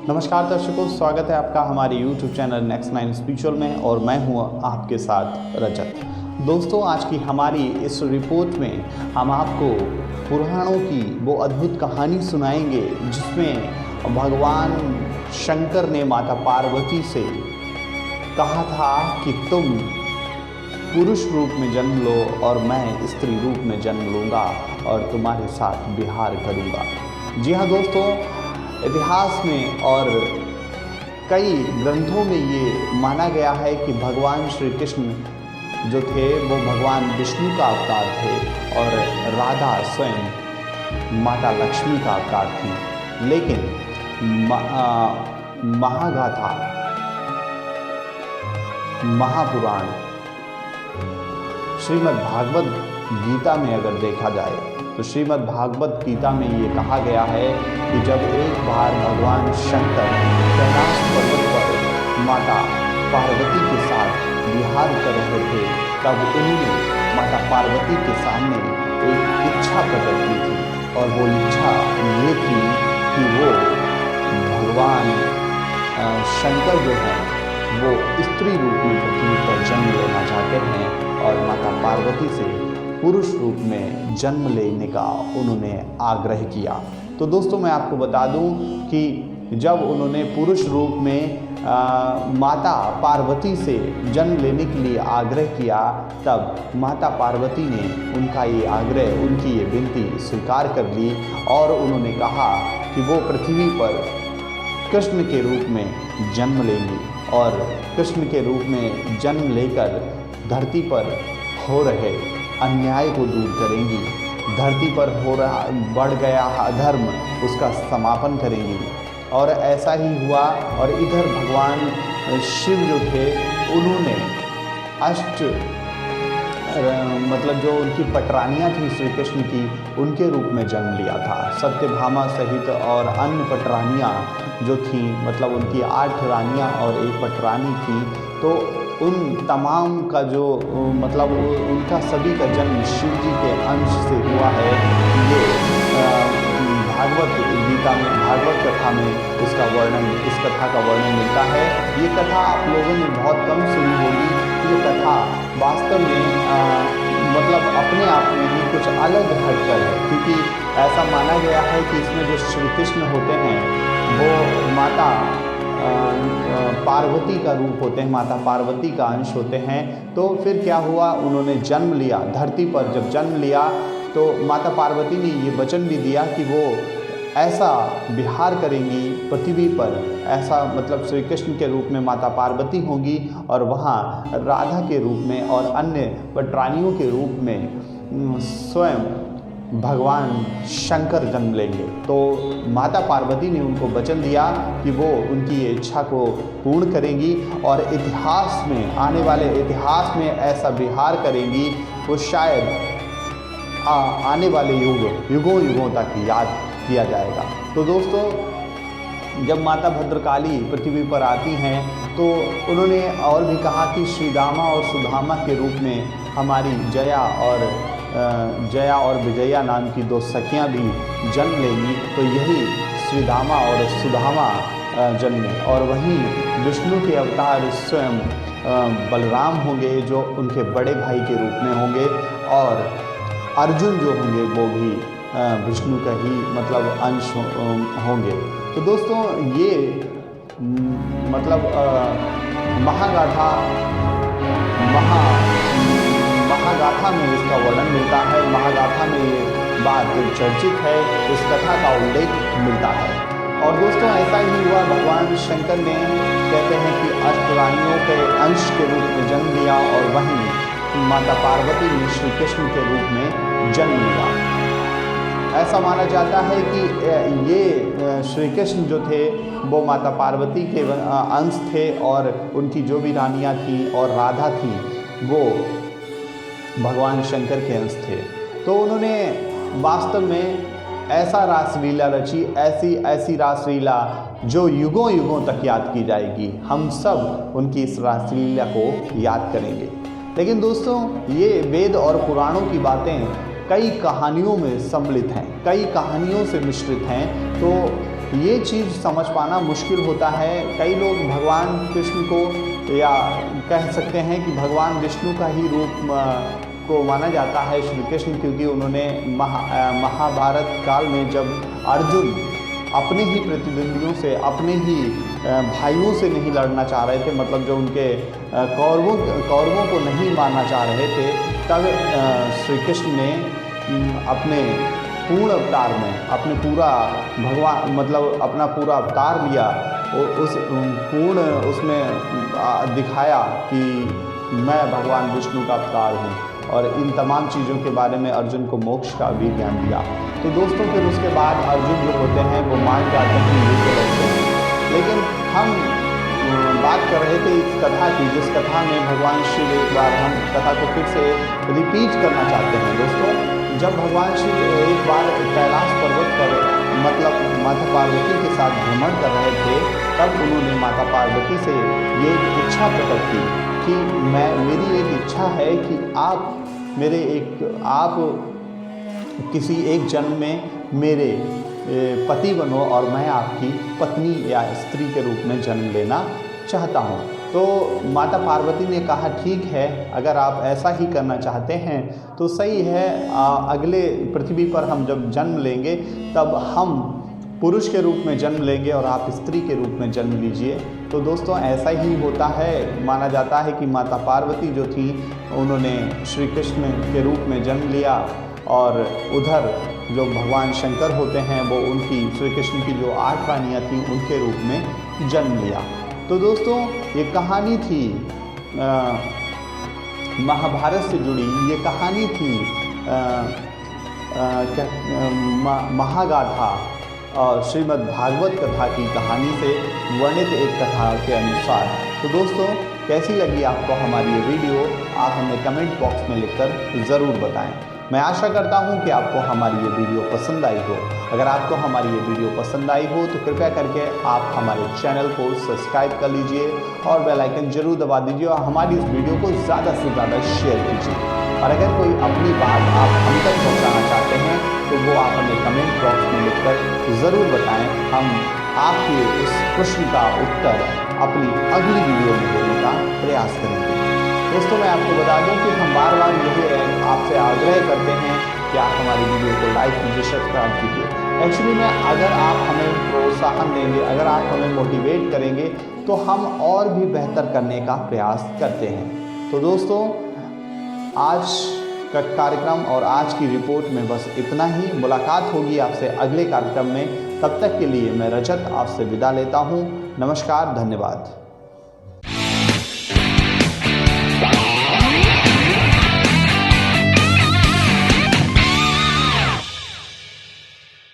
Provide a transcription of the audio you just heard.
नमस्कार दर्शकों, स्वागत है आपका हमारे YouTube चैनल नेक्स्ट 9 स्पिरिचुअल में और मैं हूँ आपके साथ रजत। दोस्तों, आज की हमारी इस रिपोर्ट में हम आपको पुराणों की वो अद्भुत कहानी सुनाएंगे जिसमें भगवान शंकर ने माता पार्वती से कहा था कि तुम पुरुष रूप में जन्म लो और मैं स्त्री रूप में जन्म लूँगा और तुम्हारे साथ विहार करूँगा। जी हाँ दोस्तों, इतिहास में और कई ग्रंथों में ये माना गया है कि भगवान श्री कृष्ण जो थे वो भगवान विष्णु का अवतार थे और राधा स्वयं माता लक्ष्मी का अवतार थी। लेकिन महागाथा महापुराण श्रीमद् भागवत गीता में अगर देखा जाए तो श्रीमद् भागवत गीता में ये कहा गया है कि जब एक बार भगवान शंकर कैलाश पर्वत पर माता पार्वती के साथ विहार कर रहे थे, तब उन्होंने माता पार्वती के सामने एक इच्छा प्रकट की थी और वो इच्छा ये थी कि वो भगवान शंकर जो है वो स्त्री रूप में पृथ्वी पर जन्म लेना चाहते हैं और माता पार्वती से पुरुष रूप में जन्म लेने का उन्होंने आग्रह किया। तो दोस्तों, मैं आपको बता दूं कि जब उन्होंने पुरुष रूप में माता पार्वती से जन्म लेने के लिए आग्रह किया, तब माता पार्वती ने उनका ये आग्रह, उनकी ये विनती स्वीकार कर ली और उन्होंने कहा कि वो पृथ्वी पर कृष्ण के रूप में जन्म लेंगी और कृष्ण के रूप में जन्म लेकर धरती पर हो रहे अन्याय को दूर करेंगी, धरती पर हो रहा बढ़ गया अधर्म उसका समापन करेंगी। और ऐसा ही हुआ। और इधर भगवान शिव जो थे उन्होंने मतलब जो उनकी पटरानियाँ थी श्री कृष्ण की, उनके रूप में जन्म लिया था। सत्यभामा सहित और अन्य पटरानियाँ जो थीं, मतलब उनकी 8 रानियाँ और एक पटरानी थी, तो उन तमाम का जो मतलब उनका सभी का जन्म शिव जी के अंश से हुआ है। ये भागवत गीता में, भागवत कथा में इसका वर्णन, इस कथा का वर्णन मिलता है। ये कथा आप लोगों ने बहुत कम सुनी होगी। ये कथा वास्तव में मतलब अपने आप में ही कुछ अलग हटकर है, क्योंकि ऐसा माना गया है कि इसमें जो श्री कृष्ण होते हैं वो माता पार्वती का रूप होते हैं, माता पार्वती का अंश होते हैं। तो फिर क्या हुआ, उन्होंने जन्म लिया धरती पर। जब जन्म लिया तो माता पार्वती ने ये वचन भी दिया कि वो ऐसा विहार करेंगी पृथ्वी पर, ऐसा मतलब श्री कृष्ण के रूप में माता पार्वती होंगी और वहाँ राधा के रूप में और अन्य पटरानियों के रूप में स्वयं भगवान शंकर जन्म लेंगे। तो माता पार्वती ने उनको वचन दिया कि वो उनकी ये इच्छा को पूर्ण करेंगी और इतिहास में, आने वाले इतिहास में ऐसा विहार करेंगी वो शायद आने वाले युगों युगों तक याद किया जाएगा। तो दोस्तों, जब माता भद्रकाली पृथ्वी पर आती हैं तो उन्होंने और भी कहा कि श्रीदामा और सुदामा के रूप में हमारी जया और विजया नाम की 2 सखियाँ भी जन्म लेंगी। तो यही श्रीदामा और सुदामा जन्मे और वहीं विष्णु के अवतार स्वयं बलराम होंगे जो उनके बड़े भाई के रूप में होंगे और अर्जुन जो होंगे वो भी विष्णु का ही मतलब अंश होंगे। तो दोस्तों, ये मतलब महागाथा में इसका वर्णन मिलता है। महागाथा में ये बात चर्चित है, इस कथा का उल्लेख मिलता है। और दोस्तों, ऐसा ही हुआ, भगवान शंकर ने कहते हैं कि अष्टरानियों के अंश के रूप में जन्म लिया और वहीं माता पार्वती ने श्री कृष्ण के रूप में जन्म लिया। ऐसा माना जाता है कि ये श्री कृष्ण जो थे वो माता पार्वती के अंश थे और उनकी जो भी रानियाँ थीं और राधा थी वो भगवान शंकर के अंश थे। तो उन्होंने वास्तव में ऐसा रासलीला रची, ऐसी रासलीला जो युगों युगों तक याद की जाएगी। हम सब उनकी इस रासलीला को याद करेंगे। लेकिन दोस्तों, ये वेद और पुराणों की बातें कई कहानियों में सम्मिलित हैं, कई कहानियों से मिश्रित हैं। तो ये चीज़ समझ पाना मुश्किल होता है। कई लोग भगवान कृष्ण को, या कह सकते हैं कि भगवान विष्णु का ही रूप को माना जाता है श्री कृष्ण, क्योंकि उन्होंने महाभारत काल में जब अर्जुन अपने ही प्रतिद्वंदियों से, अपने ही भाइयों से नहीं लड़ना चाह रहे थे, मतलब जो उनके कौरवों को नहीं मारना चाह रहे थे, तब श्री कृष्ण ने अपने पूर्ण अवतार में अपने पूरा भगवान मतलब अपना पूरा अवतार लिया और उस पूर्ण उसमें दिखाया कि मैं भगवान विष्णु का अवतार हूँ, और इन तमाम चीज़ों के बारे में अर्जुन को मोक्ष का भी ज्ञान दिया। तो दोस्तों फिर उसके बाद अर्जुन जो होते हैं वो मान जाते हैं, युद्ध करते हैं। लेकिन हम बात कर रहे थे इस कथा की, जिस कथा में भगवान शिव, एक बार हम कथा को फिर से रिपीट करना चाहते हैं दोस्तों। जब भगवान शिव एक बार कैलाश पर्वत पर मतलब माता पार्वती के साथ भ्रमण कर रहे थे, तब उन्होंने माता पार्वती से ये इच्छा प्रकट की कि मेरी एक इच्छा है कि आप किसी एक जन्म में मेरे पति बनो और मैं आपकी पत्नी या स्त्री के रूप में जन्म लेना चाहता हूँ। तो माता पार्वती ने कहा ठीक है, अगर आप ऐसा ही करना चाहते हैं तो सही है, अगले पृथ्वी पर हम जब जन्म लेंगे तब हम पुरुष के रूप में जन्म लेंगे और आप स्त्री के रूप में जन्म लीजिए। तो दोस्तों ऐसा ही होता है, माना जाता है कि माता पार्वती जो थी उन्होंने श्री कृष्ण के रूप में जन्म लिया, और उधर जो भगवान शंकर होते हैं वो उनकी श्री कृष्ण की जो 8 रानियाँ थीं उनके रूप में जन्म लिया। तो दोस्तों ये कहानी थी महाभारत से जुड़ी, ये कहानी थी महागाथा और श्रीमद् भागवत कथा की कहानी से वर्णित एक कथा के अनुसार। तो दोस्तों कैसी लगी आपको हमारी ये वीडियो, आप हमें कमेंट बॉक्स में लिखकर ज़रूर बताएं। मैं आशा करता हूं कि आपको हमारी ये वीडियो पसंद आई हो। अगर आपको हमारी ये वीडियो पसंद आई हो तो कृपया करके आप हमारे चैनल को सब्सक्राइब कर लीजिए और बेल आइकन जरूर दबा दीजिए, और हमारी इस वीडियो को ज़्यादा से ज़्यादा शेयर कीजिए। और अगर कोई अपनी बात आप हम तक पहुँचाना चाहते हैं तो वो आप हमें कमेंट बॉक्स में लिखकर ज़रूर बताएं। हम आपके उस प्रश्न का उत्तर अपनी अगली वीडियो में देने का प्रयास करेंगे। दोस्तों मैं आपको बता दूं कि हम बार बार यही आपसे आग्रह करते हैं कि आप हमारी वीडियो को लाइक कीजिए, सब्सक्राइब कीजिए। एक्चुअली में अगर आप हमें प्रोत्साहन देंगे, अगर आप हमें मोटिवेट करेंगे तो हम और भी बेहतर करने का प्रयास करते हैं। तो दोस्तों आज का कार्यक्रम और आज की रिपोर्ट में बस इतना ही। मुलाकात होगी आपसे अगले कार्यक्रम में। तब तक के लिए मैं रजत आपसे विदा लेता हूँ। नमस्कार, धन्यवाद।